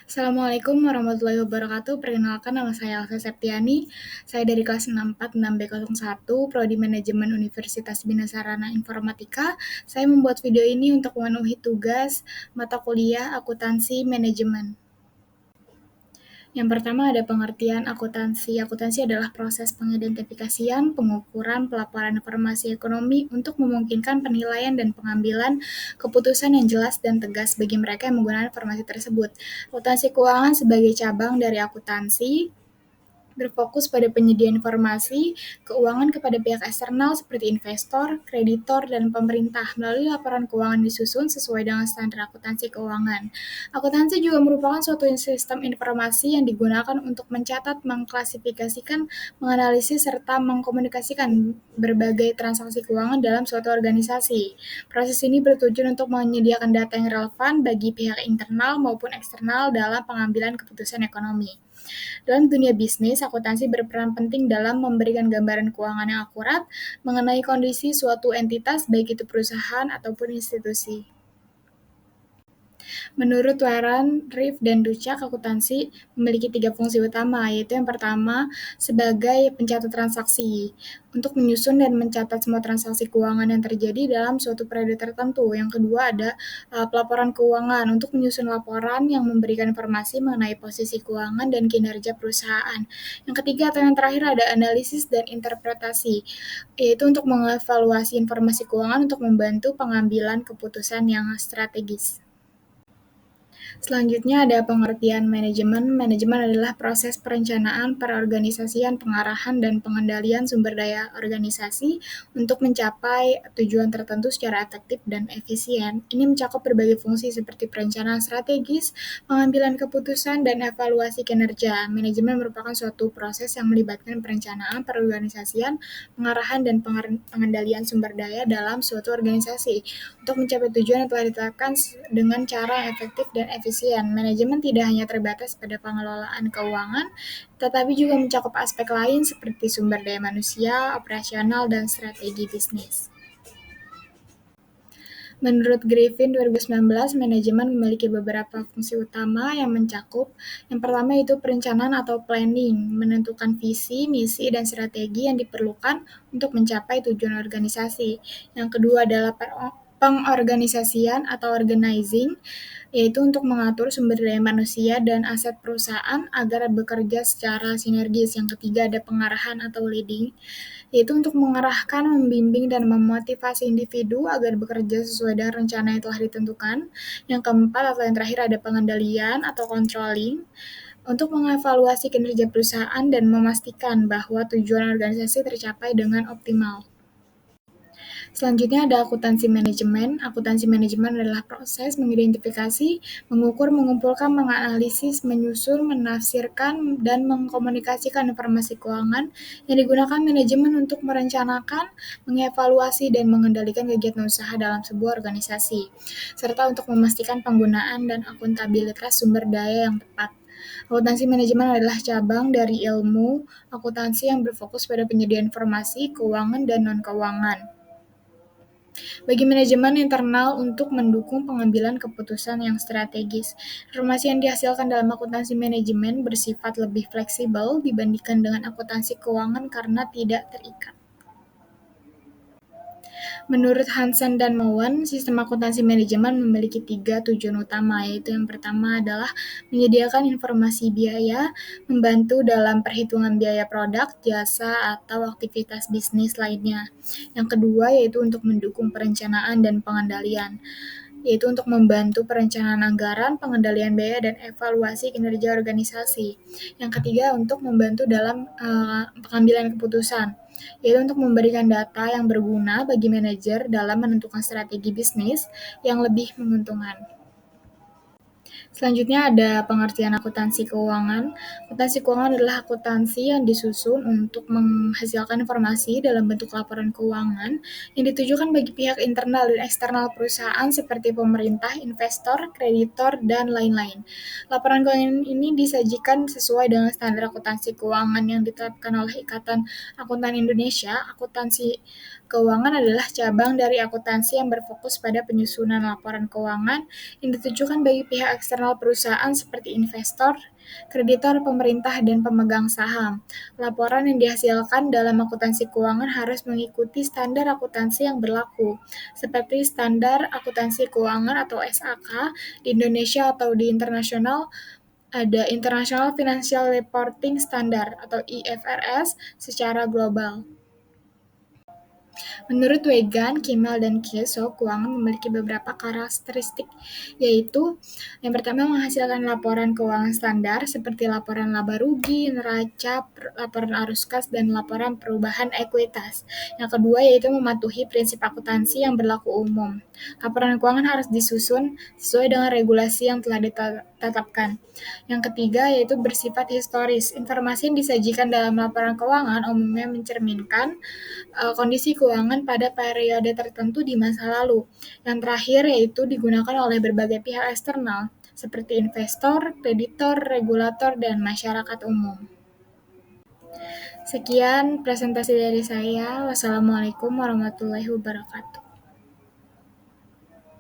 Assalamualaikum warahmatullahi wabarakatuh. Perkenalkan nama saya Elsa Septiani. Saya dari kelas 646B01, Prodi Manajemen Universitas Bina Sarana Informatika. Saya membuat video ini untuk memenuhi tugas mata kuliah akuntansi manajemen. Yang pertama ada pengertian akuntansi. Akuntansi adalah proses pengidentifikasian, pengukuran, pelaporan informasi ekonomi untuk memungkinkan penilaian dan pengambilan keputusan yang jelas dan tegas bagi mereka yang menggunakan informasi tersebut. Akuntansi keuangan sebagai cabang dari akuntansi berfokus pada penyediaan informasi keuangan kepada pihak eksternal seperti investor, kreditor, dan pemerintah melalui laporan keuangan disusun sesuai dengan standar akuntansi keuangan. Akuntansi juga merupakan suatu sistem informasi yang digunakan untuk mencatat, mengklasifikasikan, menganalisis, serta mengkomunikasikan berbagai transaksi keuangan dalam suatu organisasi. Proses ini bertujuan untuk menyediakan data yang relevan bagi pihak internal maupun eksternal dalam pengambilan keputusan ekonomi. Dalam dunia bisnis, akuntansi berperan penting dalam memberikan gambaran keuangan yang akurat mengenai kondisi suatu entitas, baik itu perusahaan ataupun institusi. Menurut Warren, Reeve, dan Ducak, akuntansi memiliki 3 fungsi utama, yaitu yang pertama sebagai pencatat transaksi, untuk menyusun dan mencatat semua transaksi keuangan yang terjadi dalam suatu periode tertentu. Yang kedua ada pelaporan keuangan, untuk menyusun laporan yang memberikan informasi mengenai posisi keuangan dan kinerja perusahaan. Yang ketiga atau yang terakhir ada analisis dan interpretasi, yaitu untuk mengevaluasi informasi keuangan untuk membantu pengambilan keputusan yang strategis. Selanjutnya ada pengertian manajemen. Manajemen adalah proses perencanaan, perorganisasian, pengarahan, dan pengendalian sumber daya organisasi untuk mencapai tujuan tertentu secara efektif dan efisien. Ini mencakup berbagai fungsi seperti perencanaan strategis, pengambilan keputusan, dan evaluasi kinerja. Manajemen merupakan suatu proses yang melibatkan perencanaan, perorganisasian, pengarahan, dan pengendalian sumber daya dalam suatu organisasi untuk mencapai tujuan yang telah ditetapkan dengan cara yang efektif dan efisien. Manajemen tidak hanya terbatas pada pengelolaan keuangan, tetapi juga mencakup aspek lain seperti sumber daya manusia, operasional, dan strategi bisnis. Menurut Griffin 2019, manajemen memiliki beberapa fungsi utama yang mencakup. Yang pertama itu perencanaan atau planning, menentukan visi, misi, dan strategi yang diperlukan untuk mencapai tujuan organisasi. Yang kedua adalah pengorganisasian atau organizing, yaitu untuk mengatur sumber daya manusia dan aset perusahaan agar bekerja secara sinergis. Yang ketiga ada pengarahan atau leading, yaitu untuk mengarahkan, membimbing, dan memotivasi individu agar bekerja sesuai dengan rencana yang telah ditentukan. Yang keempat atau yang terakhir ada pengendalian atau controlling, untuk mengevaluasi kinerja perusahaan dan memastikan bahwa tujuan organisasi tercapai dengan optimal. Selanjutnya ada akuntansi manajemen. Akuntansi manajemen adalah proses mengidentifikasi, mengukur, mengumpulkan, menganalisis, menyusun, menafsirkan, dan mengkomunikasikan informasi keuangan yang digunakan manajemen untuk merencanakan, mengevaluasi, dan mengendalikan kegiatan usaha dalam sebuah organisasi, serta untuk memastikan penggunaan dan akuntabilitas sumber daya yang tepat. Akuntansi manajemen adalah cabang dari ilmu akuntansi yang berfokus pada penyediaan informasi, keuangan, dan non-keuangan bagi manajemen internal untuk mendukung pengambilan keputusan yang strategis. Informasi yang dihasilkan dalam akuntansi manajemen bersifat lebih fleksibel dibandingkan dengan akuntansi keuangan karena tidak terikat. Menurut Hansen dan Mowen, sistem akuntansi manajemen memiliki 3 tujuan utama, yaitu yang pertama adalah menyediakan informasi biaya, membantu dalam perhitungan biaya produk, jasa, atau aktivitas bisnis lainnya. Yang kedua yaitu untuk mendukung perencanaan dan pengendalian, yaitu untuk membantu perencanaan anggaran, pengendalian biaya, dan evaluasi kinerja organisasi. Yang ketiga untuk membantu dalam pengambilan keputusan, yaitu untuk memberikan data yang berguna bagi manajer dalam menentukan strategi bisnis yang lebih menguntungkan. Selanjutnya ada pengertian akuntansi keuangan. Akuntansi keuangan adalah akuntansi yang disusun untuk menghasilkan informasi dalam bentuk laporan keuangan yang ditujukan bagi pihak internal dan eksternal perusahaan seperti pemerintah, investor, kreditor, dan lain-lain. Laporan keuangan ini disajikan sesuai dengan standar akuntansi keuangan yang ditetapkan oleh Ikatan Akuntan Indonesia. Akuntansi keuangan adalah cabang dari akuntansi yang berfokus pada penyusunan laporan keuangan yang ditujukan bagi pihak eksternal perusahaan seperti investor, kreditor, pemerintah, dan pemegang saham. Laporan yang dihasilkan dalam akuntansi keuangan harus mengikuti standar akuntansi yang berlaku, seperti standar akuntansi keuangan atau SAK di Indonesia atau di internasional. Ada International Financial Reporting Standard atau IFRS secara global. Menurut Wegan, Kimmel, dan Kieso, keuangan memiliki beberapa karakteristik, yaitu yang pertama menghasilkan laporan keuangan standar seperti laporan laba rugi, neraca, laporan arus kas, dan laporan perubahan ekuitas. Yang kedua yaitu mematuhi prinsip akuntansi yang berlaku umum. Laporan keuangan harus disusun sesuai dengan regulasi yang telah ditetapkan. Yang ketiga yaitu bersifat historis. Informasi yang disajikan dalam laporan keuangan umumnya mencerminkan kondisi keuangan pada periode tertentu di masa lalu. Yang terakhir yaitu digunakan oleh berbagai pihak eksternal, seperti investor, kreditor, regulator, dan masyarakat umum. Sekian presentasi dari saya. Wassalamualaikum warahmatullahi wabarakatuh.